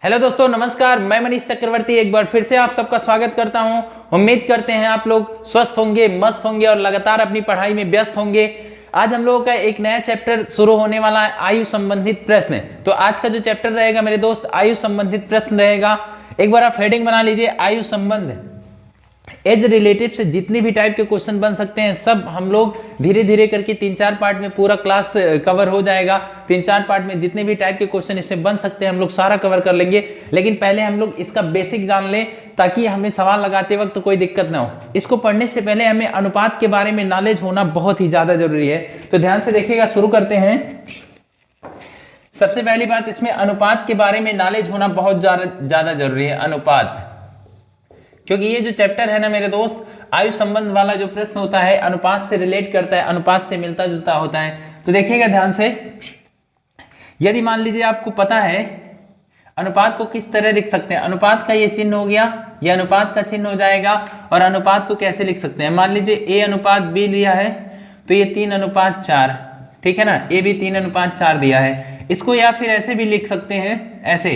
Hello दोस्तों, नमस्कार। मैं मनीष चक्रवर्ती एक बार फिर से आप सबका स्वागत करता हूं। उम्मीद करते हैं आप लोग स्वस्थ होंगे, मस्त होंगे और लगातार अपनी पढ़ाई में व्यस्त होंगे। आज हम लोगों का एक नया चैप्टर शुरू होने वाला है, आयु संबंधित प्रश्न। तो आज का जो चैप्टर रहेगा मेरे दोस्त, आयु संबंधित प्रश्न रहेगा। एक बार आप हेडिंग बना लीजिए, आयु संबंध। एज रिलेटिव से जितने भी टाइप के क्वेश्चन बन सकते हैं सब हम लोग धीरे धीरे करके 3-4 पार्ट में पूरा क्लास कवर हो जाएगा। 3-4 पार्ट में जितने भी टाइप के क्वेश्चन इससे बन सकते हैं हम लोग सारा कवर कर लेंगे। लेकिन पहले हम लोग इसका बेसिक जान लें ताकि हमें सवाल लगाते वक्त कोई दिक्कत ना हो। इसको पढ़ने से पहले हमें अनुपात के बारे में नॉलेज होना बहुत ही ज्यादा जरूरी है। तो ध्यान से देखिएगा, शुरू करते हैं। सबसे पहली बात, इसमें अनुपात के बारे में नॉलेज होना बहुत ज्यादा जरूरी है। अनुपात, क्योंकि ये जो चैप्टर है ना मेरे दोस्त, आयु संबंध वाला जो प्रश्न होता है अनुपात से रिलेट करता है, अनुपात से मिलता जुलता होता है। तो देखिएगा ध्यान से, यदि मान लीजिए आपको पता है अनुपात को किस तरह लिख सकते हैं। अनुपात का ये चिन्ह हो गया, ये अनुपात का चिन्ह हो जाएगा। और अनुपात को कैसे लिख सकते हैं, मान लीजिए ए अनुपात बी लिया है तो ये 3:4, ठीक है ना। ए भी 3:4 दिया है। इसको या फिर ऐसे भी लिख सकते हैं, ऐसे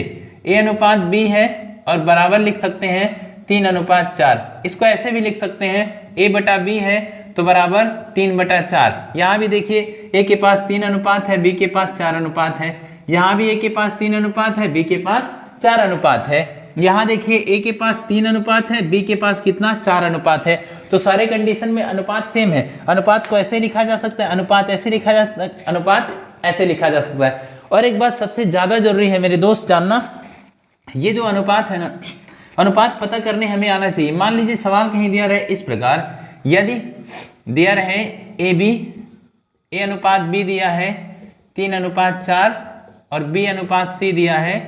ए अनुपात बी है और बराबर लिख सकते हैं 3:4। इसको ऐसे भी लिख सकते हैं, a बटा b है तो बराबर 3/4। यहाँ भी देखिए a के पास 3 अनुपात है, b के पास 4 अनुपात है। यहाँ भी a के पास 3 अनुपात है, b के पास 4 अनुपात है। यहाँ देखिए a के पास 3 अनुपात है, b के पास कितना 4 अनुपात है। तो सारे कंडीशन में अनुपात सेम है। अनुपात को ऐसे लिखा जा सकता है, अनुपात ऐसे लिखा जा सकता है, अनुपात ऐसे लिखा जा सकता है। और एक बात सबसे ज्यादा जरूरी है मेरे दोस्त जानना, ये जो अनुपात है ना, अनुपात पता करने हमें आना चाहिए। मान लीजिए सवाल कहीं दिया रहे इस प्रकार, यदि दिया रहे ए अनुपात बी दिया है 3:4 और बी अनुपात सी दिया है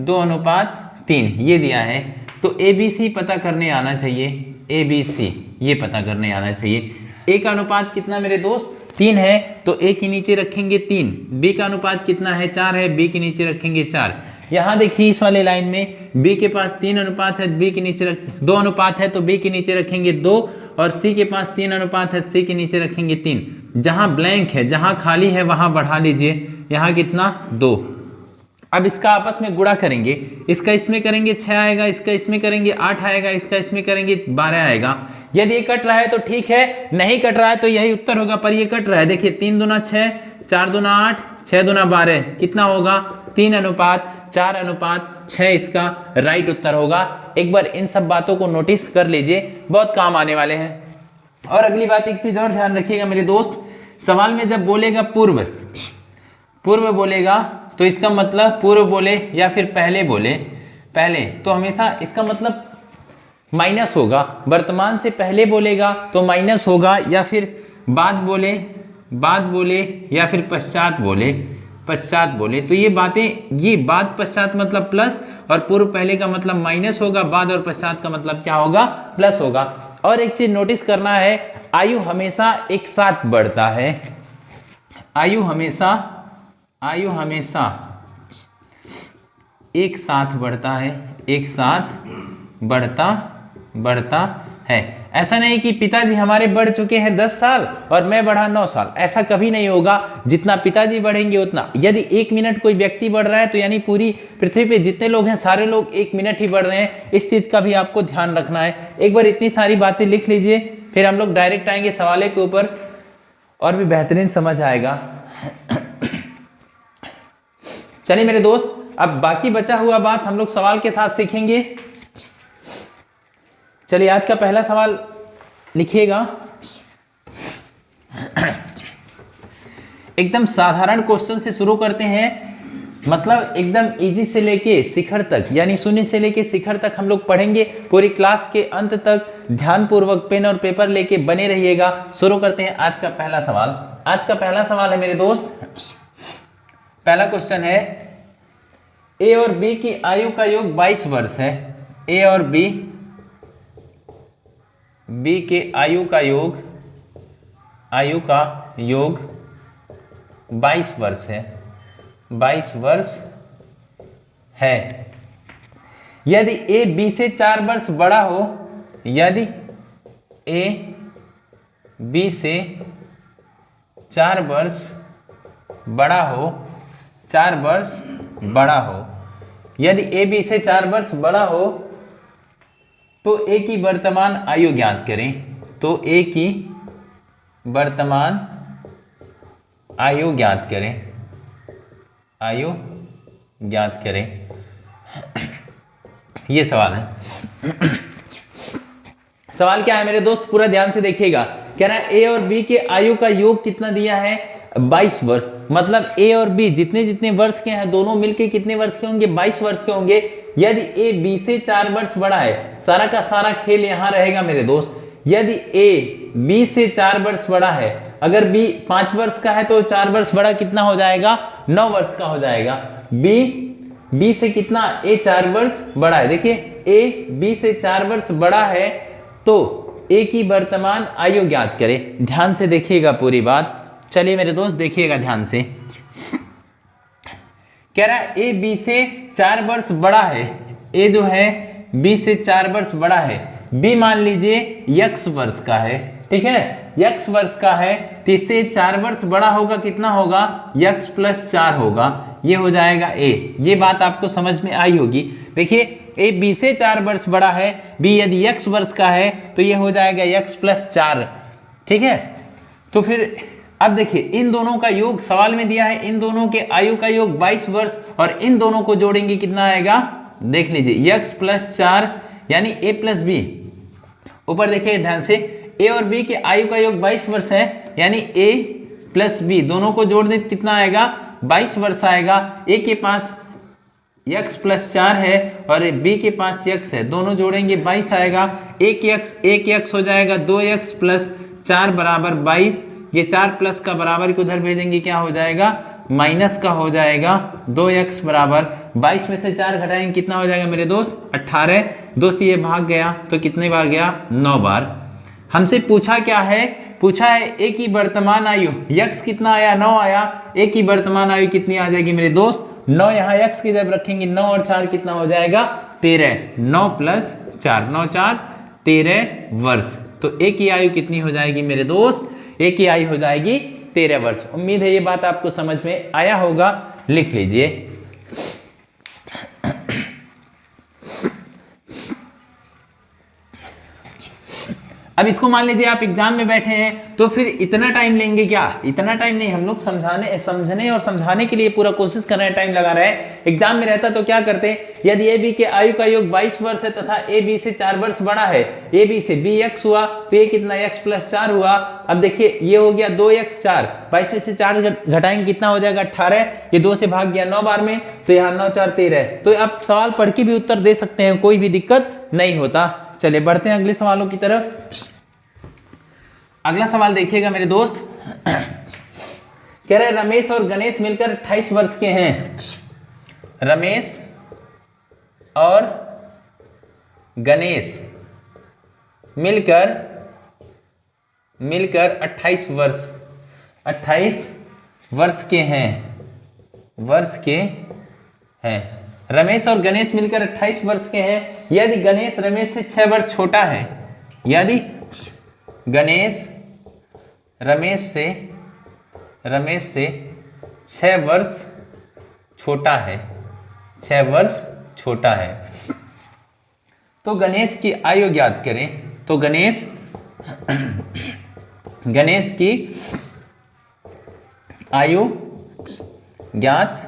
2:3, ये दिया है। तो ए बी सी पता करने आना चाहिए, ए बी सी ये पता करने आना चाहिए। ए का अनुपात कितना मेरे दोस्त 3 है तो ए के नीचे रखेंगे 3। बी का अनुपात कितना है 4 है, बी के नीचे रखेंगे 4। यहाँ देखिए इस वाले लाइन में b के पास 3 अनुपात है, b के नीचे 2 अनुपात है तो b के नीचे रखेंगे 2, और c के पास 3 अनुपात है, c के नीचे रखेंगे 3। जहां ब्लैंक है, जहां खाली है वहां बढ़ा लीजिए। यहाँ कितना 2। अब इसका आपस में गुणा करेंगे, इसका इसमें करेंगे 6 आएगा, इसका इसमें करेंगे 8 आएगा, इसका इसमें करेंगे 12 आएगा। यदि ये कट रहा है तो ठीक है, नहीं कट रहा है तो यही उत्तर होगा। पर ये कट रहा है, देखिए 3 दूना 6, 4 दूना 8, 6 दूना 12, कितना होगा 3:4:6 इसका राइट उत्तर होगा। एक बार इन सब बातों को नोटिस कर लीजिए, बहुत काम आने वाले हैं। और अगली बात, एक चीज और ध्यान रखिएगा मेरे दोस्त, सवाल में जब बोलेगा पूर्व बोलेगा तो इसका मतलब पूर्व बोले या फिर पहले बोले, पहले तो हमेशा इसका मतलब माइनस होगा। वर्तमान से पहले बोलेगा तो माइनस होगा, या फिर बाद बोले या फिर पश्चात बोले। तो ये बातें, ये बाद पश्चात मतलब प्लस और पूर्व पहले का मतलब माइनस होगा, बाद और पश्चात का मतलब क्या होगा प्लस होगा। और एक चीज नोटिस करना है, आयु हमेशा एक साथ बढ़ता है। आयु हमेशा एक साथ बढ़ता है, एक साथ बढ़ता है। ऐसा नहीं कि पिताजी हमारे बढ़ चुके हैं 10 साल और मैं बढ़ा 9 साल, ऐसा कभी नहीं होगा। जितना पिताजी बढ़ेंगे उतना, यदि 1 मिनट कोई व्यक्ति बढ़ रहा है तो यानी पूरी पृथ्वी पे जितने लोग हैं सारे लोग 1 मिनट ही बढ़ रहे हैं। इस चीज का भी आपको ध्यान रखना है। एक बार इतनी सारी बातें लिख लीजिए, फिर हम लोग डायरेक्ट आएंगे सवाल के ऊपर और भी बेहतरीन समझ आएगा। चलिए मेरे दोस्त, अब बाकी बचा हुआ बात हम लोग सवाल के साथ सीखेंगे। चलिए आज का पहला सवाल लिखिएगा। एकदम साधारण क्वेश्चन से शुरू करते हैं, मतलब एकदम इजी से लेके शिखर तक, यानी शून्य से लेके शिखर तक हम लोग पढ़ेंगे। पूरी क्लास के अंत तक ध्यानपूर्वक पेन और पेपर लेके बने रहिएगा। शुरू करते हैं आज का पहला सवाल। आज का पहला सवाल है मेरे दोस्त, पहला क्वेश्चन है, ए और बी की आयु का योग 22 वर्ष है। ए और बी के आयु का योग 22 वर्ष है, 22 वर्ष है। यदि ए बी से 4 वर्ष बड़ा हो, यदि ए बी से 4 वर्ष बड़ा हो, 4 वर्ष बड़ा हो, यदि ए बी से 4 वर्ष बड़ा हो तो ए की वर्तमान आयु ज्ञात करें। तो ए की वर्तमान आयु ज्ञात करें, आयु ज्ञात करें, ये सवाल है। सवाल क्या है मेरे दोस्त, पूरा ध्यान से देखिएगा। कह रहा है ए और बी के आयु का योग कितना दिया है, 22 वर्ष। मतलब ए और बी जितने जितने वर्ष के हैं दोनों मिलके कितने वर्ष के होंगे, 22 वर्ष के होंगे। यदि ए बी से 4 वर्ष बड़ा है, सारा का सारा खेल यहां रहेगा मेरे दोस्त। यदि ए बी से 4 वर्ष बड़ा है, अगर बी 5 वर्ष का है तो 4 वर्ष बड़ा कितना हो जाएगा, 9 वर्ष का हो जाएगा। बी से कितना, ए 4 वर्ष बड़ा है। देखिए ए बी से 4 वर्ष बड़ा है तो ए की वर्तमान आयु ज्ञात करें। ध्यान से देखिएगा पूरी बात। चलिए मेरे दोस्त देखिएगा ध्यान से। कह रहा है ए बी से 4 वर्ष बड़ा है, ए जो है बी से 4 वर्ष बड़ा है, बी मान लीजिए x वर्ष का है, ठीक है, x वर्ष का है तो इससे 4 वर्ष बड़ा होगा, कितना होगा, x + 4 होगा, ये हो जाएगा a। ये बात आपको समझ में आई होगी। देखिए ए बी से 4 वर्ष बड़ा है, बी यदि x वर्ष का है तो ये हो जाएगा x + 4, ठीक है। तो फिर अब देखिए इन दोनों का योग सवाल में दिया है, इन दोनों के आयु का योग 22 वर्ष और इन दोनों को जोड़ेंगे कितना आएगा, देख लीजिए x + 4 यानी a + b। ऊपर देखिए ध्यान से, a और b के आयु का योग 22 वर्ष है यानी a + b दोनों को जोड़ दें कितना आएगा, 22 वर्ष आएगा। a के पास x + 4 है और b के पास x है, दोनों जोड़ेंगे 22 आएगा। एक x हो जाएगा 2x + 4 बराबर 22। ये 4 प्लस का बराबर को उधर भेजेंगे, क्या हो जाएगा, माइनस का हो जाएगा। 2x बराबर 22 में से 4 घटाएंगे कितना हो जाएगा मेरे दोस्त, 18। 2 से ये भाग गया तो कितने बार गया, 9 बार। हमसे पूछा क्या है, पूछा है ए की वर्तमान आयु, x कितना आया, 9 आया, ए की वर्तमान आयु कितनी आ जाएगी मेरे दोस्त, 9। यहाँ x की जब रखेंगे 9 और 4 कितना हो जाएगा, 13। 9 + 4, 9 × 4 13 वर्ष। तो ए की आयु कितनी हो जाएगी मेरे दोस्त, ए की आयु हो जाएगी 13 वर्ष। उम्मीद है ये बात आपको समझ में आया होगा, लिख लीजिए। अब इसको मान लीजिए आप एग्जाम में बैठे हैं तो फिर इतना टाइम लेंगे क्या, इतना टाइम नहीं, हम लोग समझने और समझाने के लिए पूरा कोशिश कर रहे हैं, टाइम लगा रहे हैं। एग्जाम में रहता तो क्या करते, यदि ए बी के आयु का योग 22 वर्ष है तथा ए बी से 4 वर्ष बड़ा है, ए बी से बी x हुआ तो ये कितना x + 4 हुआ। अब देखिए ये हो गया 2x 4, 22 में से 4 घटाएंगे कितना हो जाएगा, 18। ये 2 से भाग गया 9 बार में तो यहाँ 9 × 4 13। तो आप सवाल पढ़ के भी उत्तर दे सकते हैं, कोई भी दिक्कत नहीं होता। चलिए बढ़ते हैं अगले सवालों की तरफ। अगला सवाल देखिएगा मेरे दोस्त। कह रहे रमेश और गणेश मिलकर 28 वर्ष के हैं। रमेश और गणेश मिलकर 28 वर्ष के हैं, रमेश और गणेश मिलकर 28 वर्ष के हैं। यदि गणेश रमेश से 6 वर्ष छोटा है, यदि गणेश रमेश से 6 वर्ष छोटा है, 6 वर्ष छोटा है, तो गणेश की आयु ज्ञात करें। तो गणेश की आयु ज्ञात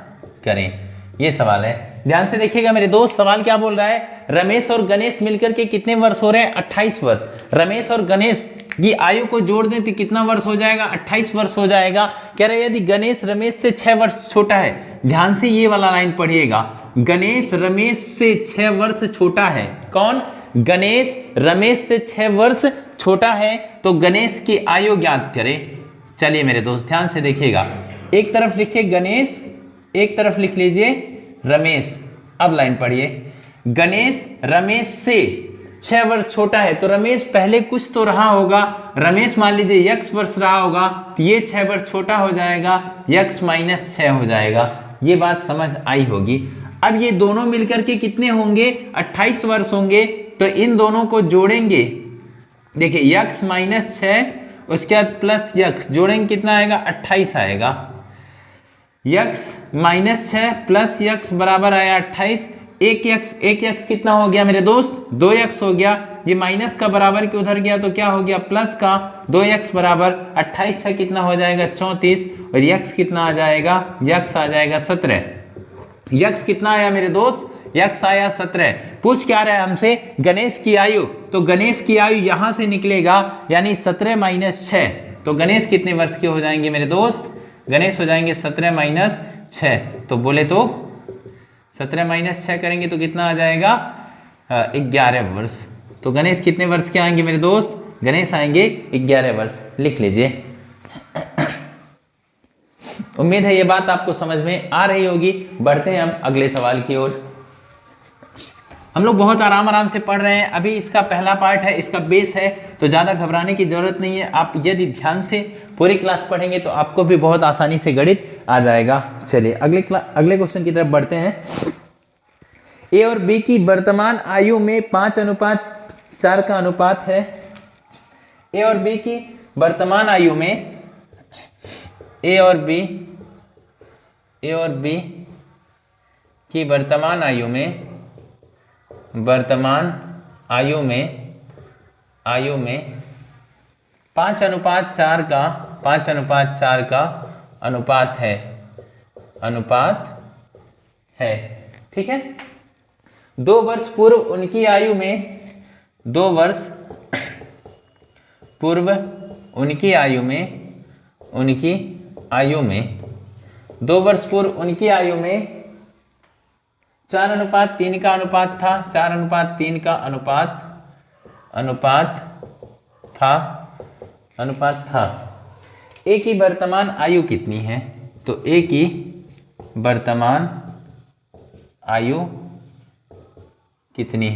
करें, ये सवाल है। ध्यान से देखिएगा मेरे दोस्त, सवाल क्या बोल रहा है, रमेश और गणेश मिलकर के कितने वर्ष हो रहे हैं, 28 वर्ष। रमेश और गणेश की आयु को जोड़ दें तो कितना वर्ष हो जाएगा, 28 वर्ष हो जाएगा। कह रहे यदि गणेश रमेश से 6 वर्ष छोटा है, ध्यान से ये वाला लाइन पढ़िएगा, गणेश रमेश से 6 वर्ष छोटा है। कौन, गणेश रमेश से 6 वर्ष छोटा है, तो गणेश की आयु ज्ञात करें। चलिए मेरे दोस्त ध्यान से देखिएगा, एक तरफ लिखिए गणेश, एक तरफ लिख लीजिए रमेश। अब लाइन पढ़िए, गणेश रमेश से 6 वर्ष छोटा है, तो रमेश पहले कुछ तो रहा होगा, रमेश मान लीजिए x वर्ष रहा होगा, तो ये 6 वर्ष छोटा हो जाएगा, x - 6 हो जाएगा। ये बात समझ आई होगी। अब ये दोनों मिलकर के कितने होंगे, 28 वर्ष होंगे, तो इन दोनों को जोड़ेंगे, देखिए x - 6 उसके बाद प्लस x जोड़ेंगे कितना आएगा, 28 आएगा। यक्स माइनस 6 प्लस यक्स बराबर आया 28। एक यक्स कितना हो गया मेरे दोस्त? 2x हो गया। ये माइनस का बराबर के उधर गया तो क्या हो गया? प्लस का। 2x बराबर 28 से कितना हो जाएगा? 34। और यक्स कितना आ जाएगा? यक्स आ जाएगा 17। यक्स कितना आया मेरे दोस्त? यक्स आया 17। पूछ क्या रहा है हमसे? गणेश की आयु। तो गणेश की आयु यहां से निकलेगा, यानी 17 माइनस 6। तो गणेश कितने वर्ष के हो जाएंगे मेरे दोस्त? गणेश हो जाएंगे 17 माइनस 6। तो बोले तो 17 माइनस 6 करेंगे तो कितना आ जाएगा? 11 वर्ष। तो गणेश कितने वर्ष के आएंगे मेरे दोस्त? गणेश आएंगे 11 वर्ष। लिख लीजिए। उम्मीद है ये बात आपको समझ में आ रही होगी। बढ़ते हैं हम अगले सवाल की ओर। हम लोग बहुत आराम से पढ़ रहे हैं। अभी इसका पहला पार्ट है, इसका बेस है, तो ज्यादा घबराने की जरूरत नहीं है। आप यदि ध्यान से पूरी क्लास पढ़ेंगे तो आपको भी बहुत आसानी से गणित आ जाएगा। चलिए अगले क्वेश्चन की तरफ बढ़ते हैं। ए और बी की वर्तमान आयु में 5:4 का अनुपात है। ए और बी की वर्तमान आयु में ए और बी की वर्तमान आयु में 5:4 का अनुपात है। ठीक है। 2 वर्ष पूर्व उनकी आयु में 2 वर्ष पूर्व उनकी आयु में 4:3 का अनुपात था। 4:3 का अनुपात था। ए की वर्तमान आयु कितनी है? तो ए की वर्तमान आयु कितनी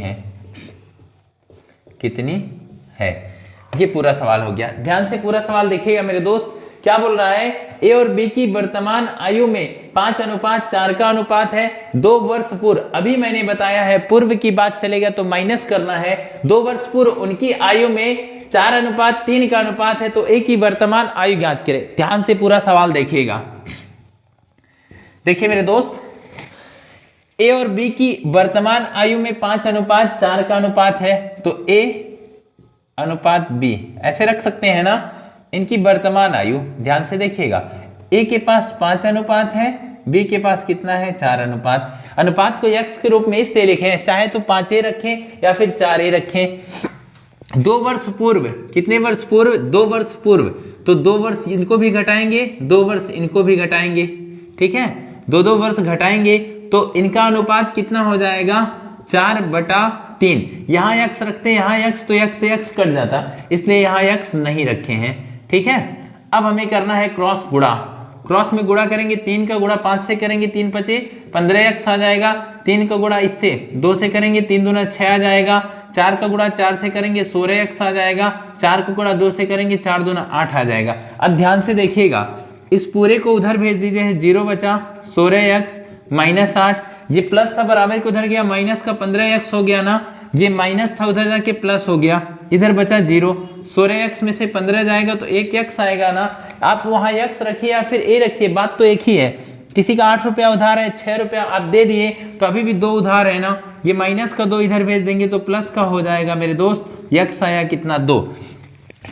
है? ये पूरा सवाल हो गया। ध्यान से पूरा सवाल देखिएगा मेरे दोस्त। क्या बोल रहा है? ए और बी की वर्तमान आयु में 5:4 का अनुपात है। 2 वर्ष पूर्व, अभी मैंने बताया है पूर्व की बात चलेगा तो माइनस करना है। 2 वर्ष पूर्व उनकी आयु में 4:3 का अनुपात है। तो ए की वर्तमान आयु ज्ञात करें। ध्यान से पूरा सवाल देखिएगा। देखिए मेरे दोस्त, ए और बी की वर्तमान आयु में 5:4 का अनुपात है। तो ए अनुपात बी ऐसे रख सकते हैं ना। इनकी वर्तमान आयु ध्यान से देखिएगा। ए के पास 5 अनुपात है, बी के पास कितना है? 4 अनुपात। अनुपात को x के रूप में इसलिए लिखें, चाहे तो 5a रखें या फिर 4a रखें। 2 वर्ष पूर्व, कितने वर्ष पूर्व? 2 वर्ष पूर्व। तो 2 वर्ष इनको भी घटाएंगे, 2 वर्ष इनको भी घटाएंगे। ठीक है। 2 वर्ष घटाएंगे तो इनका अनुपात कितना हो जाएगा? 4/3। यहाँ x रखते हैं, यहाँ x, तो x से x कट जाता, इसलिए यहाँ x नहीं रखे हैं। ठीक है। अब हमें करना है क्रॉस गुणा। क्रॉस में गुणा करेंगे, 3 का गुणा 5 से करेंगे, 3 × 5 = 15x आ जाएगा। 3 का गुणा इससे 2 से करेंगे, 3 दूना 6 आ जाएगा। 4 का गुणा 4 से करेंगे, 16x आ जाएगा। 4 का गुणा 2 से करेंगे, 4 दूना 8 आ जाएगा। अब ध्यान से देखिएगा, इस पूरे को उधर भेज दीजिए। 0 बचा 16x - 8। ये प्लस था, बराबर को उधर गया, माइनस का 15x हो गया ना। ये माइनस था, उधर जाके प्लस हो गया, इधर बचा 0। 16x में से 15 जाएगा तो 1x आएगा ना। आप वहां x रखिए या फिर a रखिए, बात तो एक ही है। किसी का 8 रुपया उधार है, 6 रुपया आप दे दिए तो अभी भी 2 उधार है ना। ये माइनस का 2 इधर भेज देंगे तो प्लस का हो जाएगा मेरे दोस्त। x आया कितना? 2।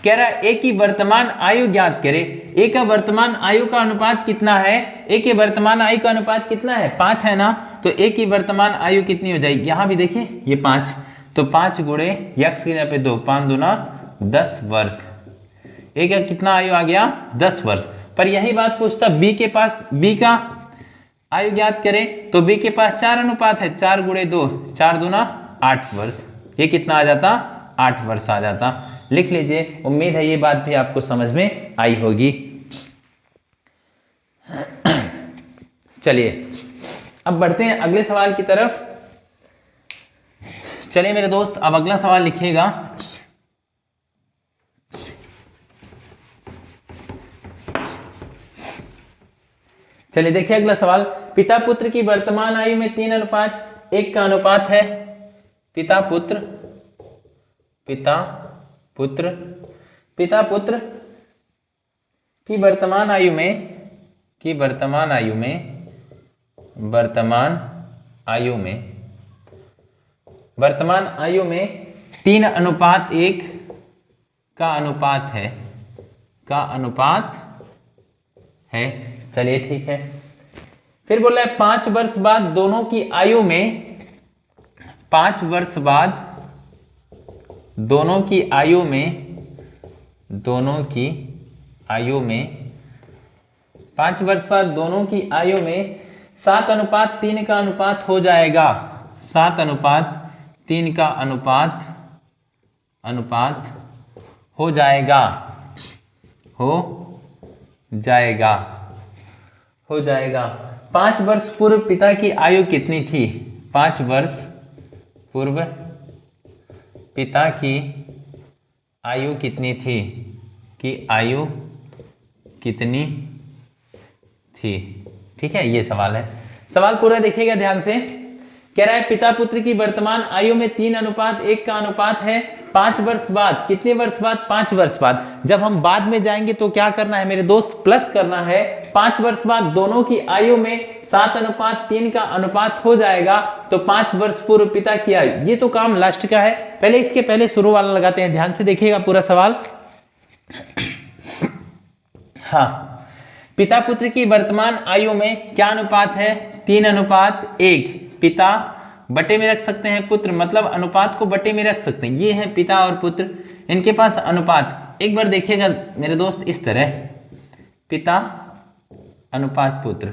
कह रहा है ए की वर्तमान आयु ज्ञात करें। ए का वर्तमान आयु का अनुपात कितना है? ए के वर्तमान आयु का अनुपात कितना है? 5 है ना। तो ए की वर्तमान आयु कितनी हो जाएगी? यहां भी देखिए, ये 5, तो 5 गुणे x की जगह पे 2, 5 दूना 10 वर्ष। ए का कितना आयु आ गया? 10 वर्ष। पर यही बात पूछता बी के पास, बी का आयु ज्ञात करें। तो बी के पास 4 अनुपात है, 4 गुणे 2, 4 दूना 8 वर्ष। ये कितना आ जाता? 8 वर्ष आ जाता। लिख लीजिए। उम्मीद है ये बात भी आपको समझ में आई होगी। चलिए अब बढ़ते हैं अगले सवाल की तरफ। चलिए मेरे दोस्त, अब अगला सवाल लिखिएगा। चलिए देखिए अगला सवाल। पिता पुत्र की वर्तमान आयु में 3:1 का अनुपात है। पिता पुत्र की वर्तमान आयु में कि वर्तमान आयु में 3:1 का अनुपात है। चलिए ठीक है। फिर बोला है 5 वर्ष बाद दोनों की आयु में 5 वर्ष बाद दोनों की आयु में 5 वर्ष बाद दोनों की आयु में 7:3 का अनुपात हो जाएगा। 7:3 का अनुपात हो जाएगा। 5 वर्ष पूर्व पिता की आयु कितनी थी? 5 वर्ष पूर्व पिता की आयु कितनी थी? ठीक है, ये सवाल है। सवाल पूरा देखिएगा ध्यान से। कह रहा है पिता पुत्र की वर्तमान आयु में 3:1 का अनुपात है। 5 वर्ष बाद, कितने वर्ष बाद? 5 वर्ष बाद। जब हम बाद में जाएंगे तो क्या करना है मेरे दोस्त? प्लस करना है। 5 वर्ष बाद दोनों की आयु में 7:3 का अनुपात हो जाएगा। तो 5 वर्ष पूर्व पिता की आयु, ये तो काम लास्ट का है। पहले इसके पहले शुरू वाला लगाते हैं। ध्यान से देखिएगा पूरा सवाल। हाँ, पिता पुत्र की वर्तमान आयु में क्या अनुपात है? 3:1। पिता बटे में रख सकते हैं पुत्र, मतलब अनुपात को बटे में रख सकते हैं। ये है पिता और पुत्र, इनके पास अनुपात। एक बार देखिएगा मेरे दोस्त, इस तरह पिता अनुपात पुत्र,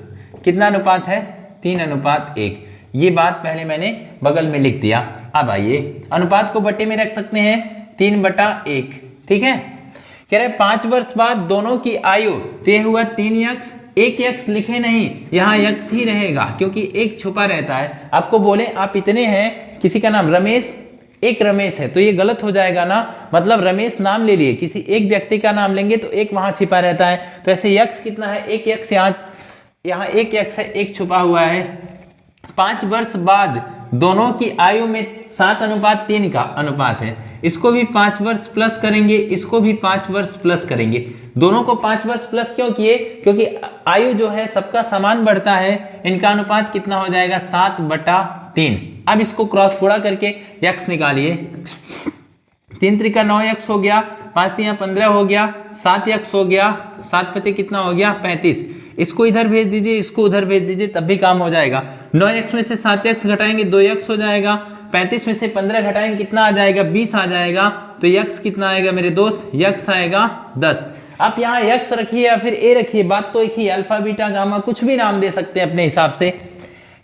कितना अनुपात है? 3:1। ये बात पहले मैंने बगल में लिख दिया। अब आइए अनुपात को बटे में रख सकते हैं, 3/1। ठीक है। कह रहे 5 वर्ष बाद दोनों की आयु, तो ये हुआ 3x। एक x लिखे नहीं, यहाँ x ही रहेगा क्योंकि एक छुपा रहता है। आपको बोले आप इतने हैं, किसी का नाम रमेश, एक रमेश है, तो ये गलत हो जाएगा ना। मतलब रमेश नाम ले लिए, किसी एक व्यक्ति का नाम लेंगे तो एक वहां छिपा रहता है। तो ऐसे x कितना है? एक x, यहाँ एक x है, एक छुपा हुआ है। 5 वर्ष बाद दोनों की आयु में 7:3 का अनुपात है। इसको भी 5 वर्ष प्लस करेंगे, इसको भी 5 वर्ष प्लस करेंगे। दोनों को 5 वर्ष प्लस क्यों किए? क्योंकि आयु जो है सबका समान बढ़ता है। इनका अनुपात कितना हो जाएगा? 7/3। अब इसको क्रॉस गुणा करके x निकालिए। 3 त्रिका 9x हो गया, 5 तिया 15 हो गया, 7x हो गया, 7 पचे कितना हो गया? 35। इसको इधर भेज दीजिए, इसको उधर भेज दीजिए, तब भी काम हो जाएगा। 9x में से 7x घटाएंगे 2x हो जाएगा। 35 में से 15 घटाएंगे कितना आ जाएगा? 20 आ जाएगा। तो x कितना आएगा मेरे दोस्त? x आएगा 10। आप यहाँ x रखिए या फिर a रखिए, बात तो एक ही, अल्फा बीटा गामा कुछ भी नाम दे सकते हैं अपने हिसाब से।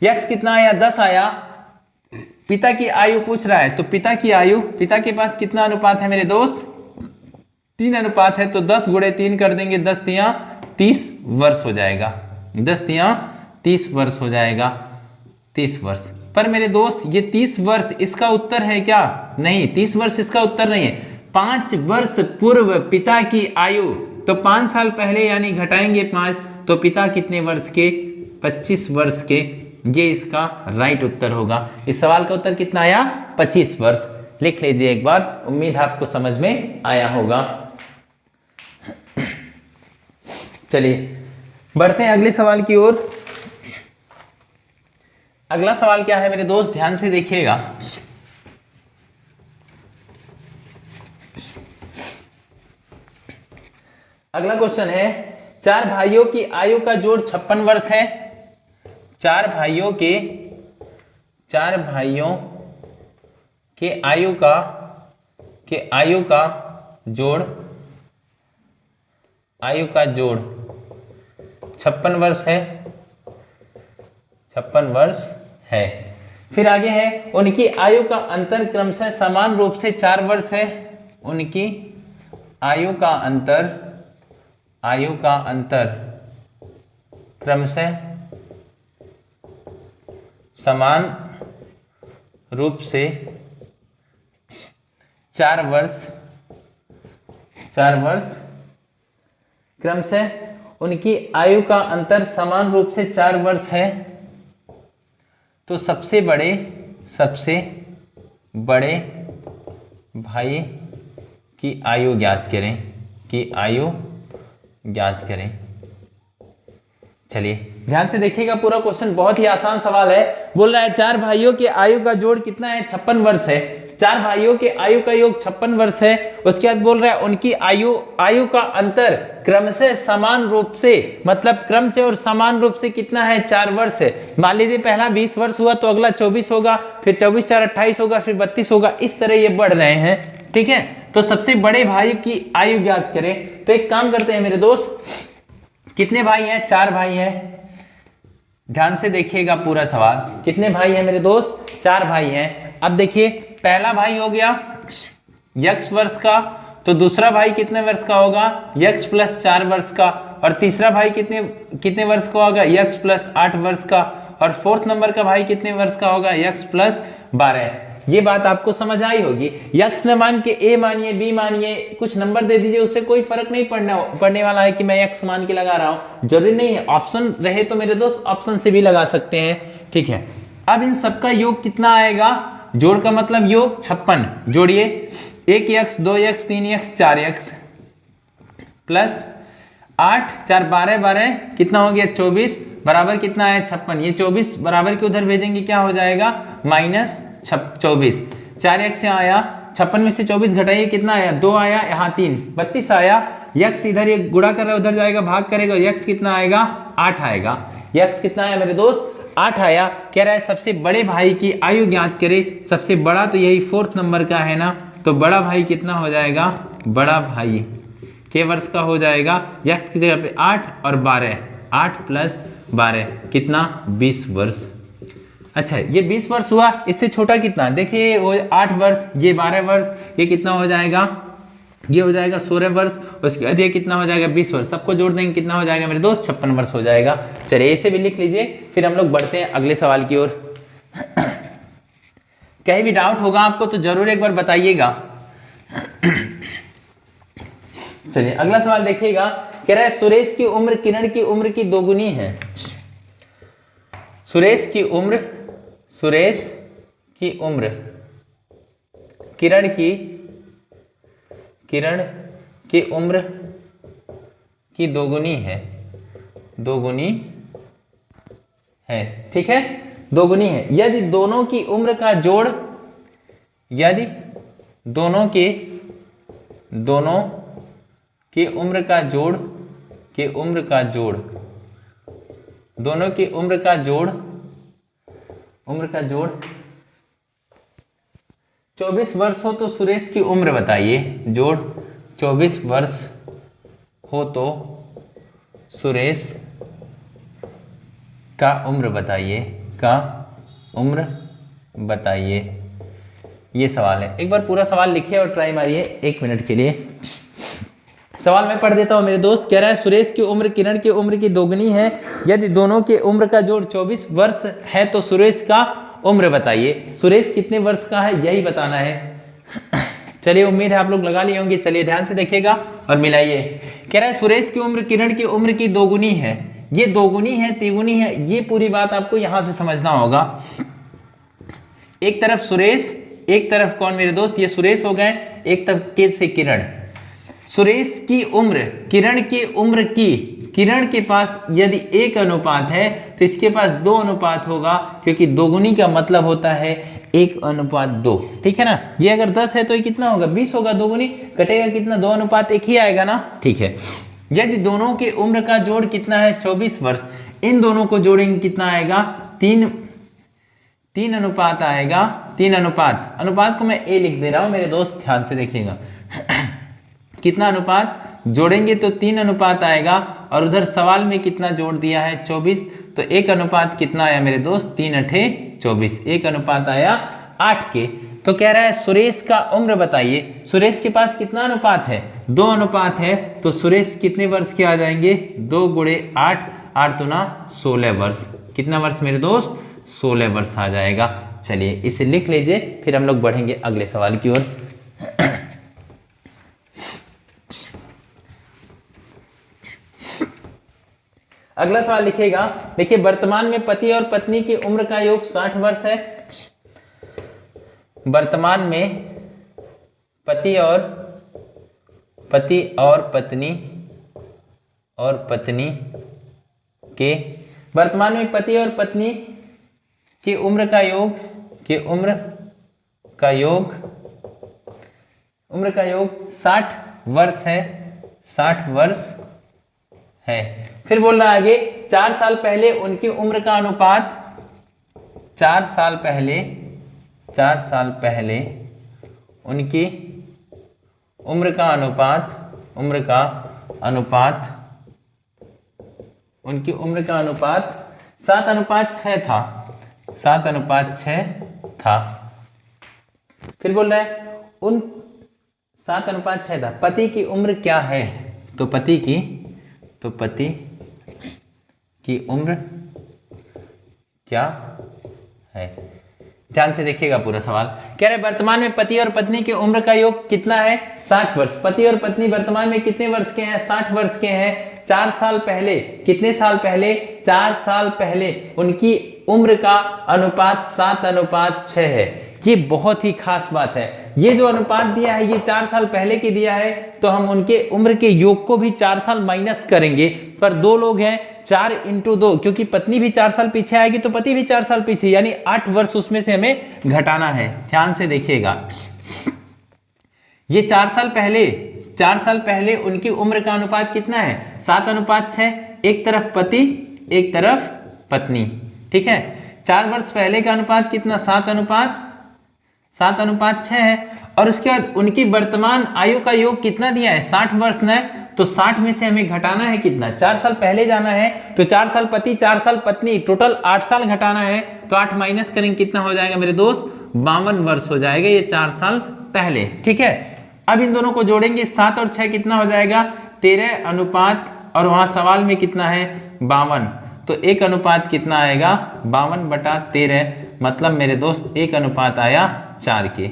x कितना आया? 10 आया। पिता की आयु पूछ रहा है, तो पिता की आयु, पिता के पास कितना अनुपात है मेरे दोस्त? 3 अनुपात है। तो 10 × 3 कर देंगे, 10 तिया 30 वर्ष हो जाएगा। 10 तिया 30 वर्ष हो जाएगा। 30 वर्ष। पर मेरे दोस्त ये 30 वर्ष इसका उत्तर है क्या? नहीं, 30 वर्ष इसका उत्तर नहीं है। 5 वर्ष पूर्व पिता की आयु, तो 5 साल पहले यानी घटाएंगे 5, तो पिता कितने वर्ष के? 25 वर्ष के। ये इसका राइट उत्तर होगा। इस सवाल का उत्तर कितना आया? 25 वर्ष। लिख लीजिए एक बार, उम्मीद आपको समझ में आया होगा। चलिए बढ़ते हैं अगले सवाल की ओर। अगला सवाल क्या है मेरे दोस्त? ध्यान से देखिएगा। अगला क्वेश्चन है, 4 भाइयों की आयु का जोड़ 56 वर्ष है। 4 भाइयों के आयु का जोड़ 56 वर्ष है। 56 वर्ष है। फिर आगे है, उनकी आयु का अंतर क्रमशः समान रूप से 4 वर्ष है। उनकी आयु का अंतर क्रमशः समान रूप से 4 वर्ष। क्रमशः उनकी आयु का अंतर समान रूप से 4 वर्ष है। तो सबसे बड़े भाई की आयु ज्ञात करें। चलिए ध्यान से देखिएगा, पूरा क्वेश्चन बहुत ही आसान सवाल है। बोल रहा है 4 भाइयों के आयु का जोड़ कितना है, 56 वर्ष है। 4 भाइयों के आयु का योग 56 वर्ष है। उसके बाद बोल रहा है उनकी आयु का अंतर क्रम से समान रूप से, मतलब क्रम से और समान रूप से कितना है, 4 वर्ष है। मान लीजिए पहला 20 वर्ष हुआ तो अगला 24 होगा, फिर 24 4 28 होगा, फिर 32 होगा, इस तरह ये बढ़ रहे हैं। ठीक है, तो सबसे बड़े भाई की आयु ज्ञात करें। तो एक काम करते हैं मेरे दोस्त, कितने भाई हैं, 4 भाई हैं। ध्यान से देखिएगा पूरा सवाल, कितने भाई हैं मेरे दोस्त, 4 भाई हैं। अब देखिए पहला भाई हो गया x वर्ष का, तो दूसरा भाई कितने वर्ष का होगा, x प्लस 4 वर्ष का, और तीसरा भाई कितने वर्ष का होगा, x प्लस 8 वर्ष का, और फोर्थ नंबर का भाई कितने वर्ष का होगा, x प्लस 12। ये बात आपको समझ आई होगी। x न मान के a मानिए, b मानिए, कुछ नंबर दे दीजिए, उससे कोई फर्क नहीं पड़ने वाला है कि मैं x मान के लगा रहा हूं। जरूरी नहीं है, ऑप्शन रहे तो मेरे दोस्त ऑप्शन से भी लगा सकते हैं। ठीक है, अब इन सबका योग कितना आएगा, जोड़ का मतलब योग 56, जोड़िए 1x 2x 3x 4x plus 8 4 12 12 कितना हो गया 24 बराबर कितना है 56। ये 24 बराबर के उधर भेजेंगे क्या हो जाएगा, माइनस 24। 4x से आया 56 में से 24 घटाइए कितना आया, 2 आया, यहाँ 3 32 आया। x इधर ये गुणा कर रहा है उधर जाएगा, भाग करेगा, x कितना आएगा, 8 आएगा। x कितना आया मेरे दोस्त, 8 आया। कह रहा है सबसे बड़े भाई की आयु ज्ञात करे। सबसे बड़ा तो यही 4th नंबर का है ना, तो बड़ा भाई कितना हो जाएगा, बड़ा भाई के वर्ष का हो जाएगा, x की जगह पे 8 और 12, 8 प्लस 12 कितना, 20 वर्ष। अच्छा ये 20 वर्ष हुआ, इससे छोटा कितना, देखिए वो 8 वर्ष, ये 12 वर्ष, ये कितना हो जाएगा, ये हो जाएगा 16 वर्ष, उसके बाद ये कितना हो जाएगा, 20 वर्ष। सबको जोड़ देंगे कितना हो जाएगा मेरे दोस्त, 56 वर्ष हो जाएगा। चलिए इसे भी लिख लीजिए, फिर हम लोग बढ़ते हैं अगले सवाल की ओर। कहीं भी डाउट होगा आपको तो जरूर एक बार बताइएगा। चलिए अगला सवाल देखिएगा, कह रहा है सुरेश की उम्र किरण की उम्र की दोगुनी है। सुरेश की उम्र किरण की उम्र की दोगुनी है, ठीक है, दोगुनी है। यदि दोनों की उम्र का जोड़, यदि दोनों की उम्र का जोड़, दोनों की उम्र का जोड़ 24 वर्ष हो तो सुरेश की उम्र बताइए। जोड़ 24 वर्ष हो तो सुरेश का उम्र बताइए, ये सवाल है। एक बार पूरा सवाल लिखिए और ट्राई मारिए 1 मिनट के लिए। सवाल मैं पढ़ देता हूं मेरे दोस्त। कह रहा है सुरेश की उम्र किरण की उम्र की दोगुनी है। यदि दोनों के उम्र का जोड़ 24 वर्ष है तो सुरेश का उम्र बताइए। सुरेश कितने वर्ष का है यही बताना है। चलिए उम्मीद है आप लोग लगा लिए होंगे। चलिए ध्यान से देखिएगा और मिलाइए। कह रहा है सुरेश की उम्र किरण की उम्र की दोगुनी है। ये दोगुनी है, तिगुनी है, ये पूरी बात आपको यहां से समझना होगा। एक तरफ सुरेश, एक तरफ कौन मेरे दोस्त, ये सुरेश हो गए, एक तरफ के से किरण। सुरेश की उम्र किरण की उम्र की, किरण के पास यदि 1 अनुपात है तो इसके पास 2 अनुपात होगा, क्योंकि दोगुनी का मतलब होता है 1:2। ठीक है ना। ये अगर 10 है तो ये कितना होगा, 20 होगा। दोगुनी कटेगा कितना, 2 अनुपात 1 ही आएगा ना। ठीक है। यदि दोनों के उम्र का जोड़ कितना है, 24 वर्ष, इन दोनों को जोड़ेंगे कितना आएगा, 3 अनुपात आएगा। 3 अनुपात को मैं ए लिख दे रहा हूं मेरे दोस्त, ध्यान से देखिएगा। कितना अनुपात जोड़ेंगे तो 3 अनुपात आएगा, और उधर सवाल में कितना जोड़ दिया है, 24, तो 1 अनुपात कितना आया मेरे दोस्त, 3 अठे 24, 1 अनुपात आया 8 के। तो कह रहा है सुरेश का उम्र बताइए। सुरेश के पास कितना अनुपात है, 2 अनुपात है, तो सुरेश कितने वर्ष के आ जाएंगे, 2 गुणे 8, 8 दूना 16 वर्ष। कितना वर्ष मेरे दोस्त, 16 वर्ष आ जाएगा। चलिए इसे लिख लीजिए, फिर हम लोग बढ़ेंगे अगले सवाल की ओर। अगला सवाल लिखिएगा। देखिए वर्तमान में पति और पत्नी की उम्र का योग 60 वर्ष है। वर्तमान में पति और पत्नी के वर्तमान में पति और पत्नी की उम्र का योग, की उम्र का योग 60 वर्ष है, 60 वर्ष है। फिर बोल रहा है आगे 4 साल पहले उनकी उम्र का अनुपात, 4 साल पहले उनकी उम्र का अनुपात, उनकी उम्र का अनुपात 7:6 था, 7:6 था। फिर बोल रहा है उन 7:6 था। पति की उम्र क्या है? तो पति की उम्र क्या है? ध्यान से देखिएगा पूरा सवाल। कह रहे वर्तमान में पति और पत्नी की उम्र का योग कितना है? 60 वर्ष। पति और पत्नी वर्तमान में कितने वर्ष के हैं? 60 वर्ष के हैं। 4 साल पहले, कितने साल पहले? 4 साल पहले उनकी उम्र का अनुपात 7:6 है। ये बहुत ही खास बात है। ये जो अनुपात दिया है ये 4 साल पहले की दिया है, तो हम उनके उम्र के योग को भी 4 साल माइनस करेंगे। पर 2 लोग हैं, 4 × 2, क्योंकि पत्नी भी 4 साल पीछे आएगी तो पति भी 4 साल पीछे, यानी 8 वर्ष उसमें से हमें घटाना है। ध्यान से देखिएगा, ये 4 साल पहले उनकी उम्र का अनुपात कितना है? 7:6। एक तरफ पति, एक तरफ पत्नी, ठीक है। 4 वर्ष पहले का अनुपात कितना? 7:6 है। और उसके बाद उनकी वर्तमान आयु का योग कितना दिया है? 60 वर्ष न, तो 60 में से हमें घटाना है कितना? 4 साल पहले जाना है, तो 4 साल पति, 4 साल पत्नी, टोटल 8 साल घटाना है। तो 8 माइनस करेंगे, कितना हो जाएगा मेरे दोस्त? 52 वर्ष हो जाएगा, ये 4 साल पहले, ठीक है। अब इन दोनों को जोड़ेंगे, 7 और 6 कितना हो जाएगा? 13 अनुपात, और वहां सवाल में कितना है? 52, तो 1 अनुपात कितना आएगा? 52/13, मतलब मेरे दोस्त 1 अनुपात आया 4 के।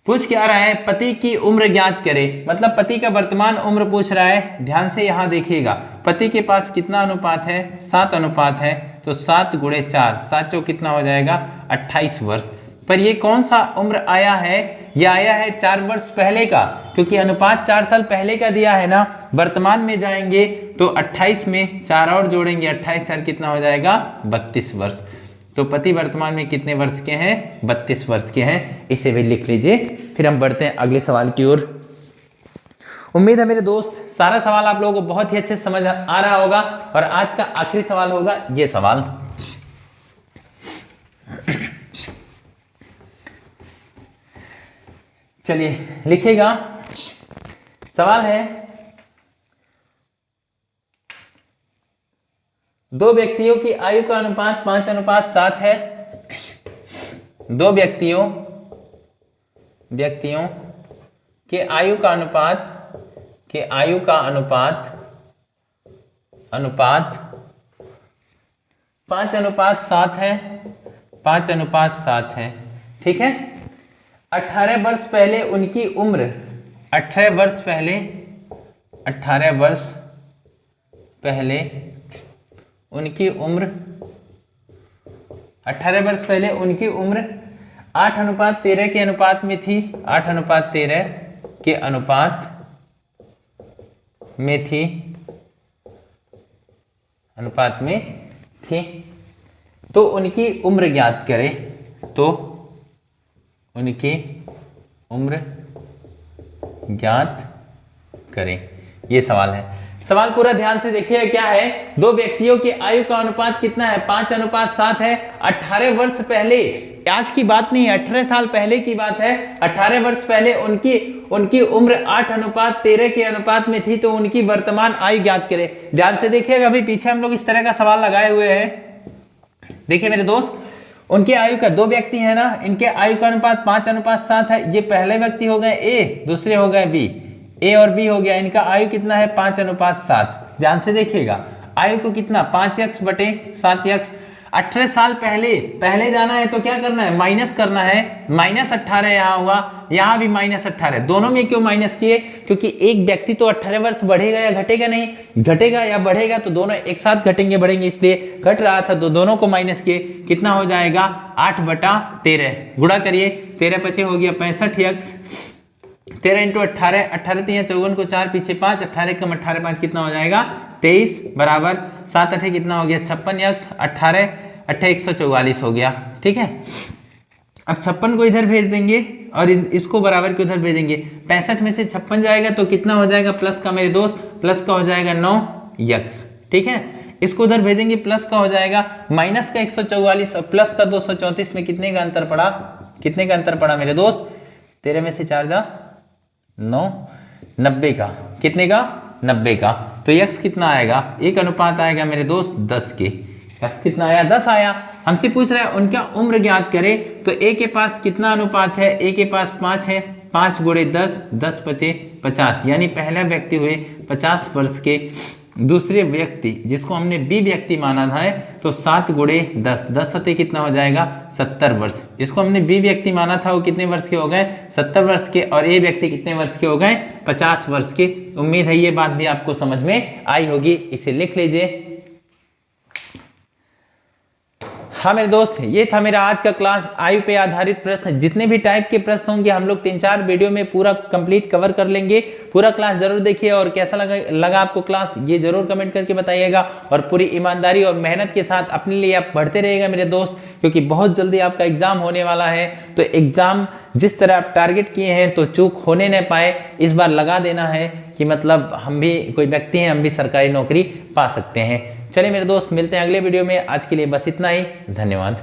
पूछ क्या रहा है? पति की उम्र ज्ञात करें, मतलब पति का वर्तमान उम्र पूछ रहा है। ध्यान से यहां देखिएगा, पति के पास कितना अनुपात है? 7 अनुपात है, तो 7 × 4, 7 चौक कितना हो जाएगा? 28 वर्ष। पर ये कौन सा उम्र आया है? ये आया है 4 वर्ष पहले का, क्योंकि अनुपात 4 साल पहले का दिया है ना। वर्तमान में जाएंगे तो 28 में 4 और जोड़ेंगे, 28 4 कितना हो जाएगा? 32 वर्ष। तो पति वर्तमान में कितने वर्ष के हैं? 32 वर्ष के हैं। इसे भी लिख लीजिए। फिर हम बढ़ते हैं अगले सवाल की ओर। उम्मीद है मेरे दोस्त सारा सवाल आप लोगों को बहुत ही अच्छे से समझ आ रहा होगा। और आज का आखिरी सवाल होगा ये सवाल। चलिए लिखिएगा। सवाल है, 2 व्यक्तियों की आयु का अनुपात 5:7 है। 2 व्यक्तियों के आयु का अनुपात 5:7 है, 5:7 है, ठीक है। 18 वर्ष पहले उनकी उम्र, 18 वर्ष पहले उनकी उम्र 8:13 के अनुपात में थी, 8:13 के अनुपात में थी। तो उनकी उम्र ज्ञात करें, तो उनकी उम्र ज्ञात करें, ये सवाल है। सवाल पूरा ध्यान से देखिए क्या है। 2 व्यक्तियों की आयु का अनुपात कितना है? 5:7 है। 18 वर्ष पहले, आज की बात नहीं है, 18 साल पहले की बात है। 18 वर्ष पहले उनकी उम्र 8:13 के अनुपात में थी, तो उनकी वर्तमान आयु ज्ञात करें। ध्यान से देखिएगा, अभी पीछे हम लोग इस तरह का सवाल लगाए हुए हैं। देखिए मेरे दोस्त, उनके आयु का 2 व्यक्ति है ना, इनके आयु का अनुपात 5:7 है। ये पहले व्यक्ति हो गए ए, दूसरे हो गए बी, ए और बी हो गया। इनका आयु कितना है? 5:7। ध्यान से देखिएगा, आयु को कितना? 5x/7x। 18 साल पहले जाना है तो क्या करना है? माइनस करना है। -18 यहाँ हुआ, यहाँ भी -18। दोनों में क्यों माइनस किए? क्योंकि एक व्यक्ति तो 18 वर्ष बढ़ेगा या घटेगा? नहीं, घटेगा या बढ़ेगा, तो दोनों एक साथ घटेंगे बढ़ेंगे, इसलिए घट रहा था तो दोनों को माइनस किए। कितना हो जाएगा? 8/13। गुणा करिए, 13×5 हो गया 65x। 13 × 18, 18 3 54 को 4 पीछे 5, 18 कम 18 5 कितना हो जाएगा? 23 बराबर 7 8 कितना हो गया 56 यक्स 18 8 144 हो गया। ठीक है, अब 56 को इधर भेज देंगे और इसको बराबर के उधर भेजेंगे। 65 में से 56 जाएगा तो कितना हो जाएगा प्लस का मेरे दोस्त, प्लस का हो जाएगा 9 यक्स। ठीक है, इसको उधर भेजेंगे प्लस का हो जाएगा माइनस का 144 और प्लस का 234 में कितने का अंतर पड़ा, कितने का अंतर पड़ा मेरे दोस्त, 13 में से 4 जा 9, 90 का, कितने का 90 का। तो यक्स कितना आएगा, एक अनुपात आएगा मेरे दोस्त 10 के। यक्स कितना आया 10 आया। हमसे पूछ रहा है उनका उम्र ज्ञात करें, तो ए के पास कितना अनुपात है, ए के पास 5 है, 5 गुणे 10, 10 पचे 50, यानी पहला व्यक्ति हुए 50 वर्ष के, दूसरे व्यक्ति जिसको हमने बी व्यक्ति माना था है तो 7 गुणे 10, 10 सते कितना हो जाएगा 70 वर्ष। जिसको हमने बी व्यक्ति माना था वो कितने वर्ष के हो गए 70 वर्ष के, और ए व्यक्ति कितने वर्ष के हो गए 50 वर्ष के। उम्मीद है ये बात भी आपको समझ में आई होगी, इसे लिख लीजिए। हाँ मेरे दोस्त, ये था मेरा आज का क्लास आयु पे आधारित प्रश्न। जितने भी टाइप के प्रश्न होंगे हम लोग 3-4 वीडियो में पूरा कंप्लीट कवर कर लेंगे। पूरा क्लास जरूर देखिए और कैसा लगा आपको क्लास ये जरूर कमेंट करके बताइएगा। और पूरी ईमानदारी और मेहनत के साथ अपने लिए आप पढ़ते रहिएगा मेरे दोस्त, क्योंकि बहुत जल्दी आपका एग्जाम होने वाला है। तो एग्जाम जिस तरह आप टारगेट किए हैं तो चूक होने न पाए, इस बार लगा देना है कि मतलब हम भी कोई व्यक्ति हैं, हम भी सरकारी नौकरी पा सकते हैं। चलिए मेरे दोस्त, मिलते हैं अगले वीडियो में। आज के लिए बस इतना ही, धन्यवाद।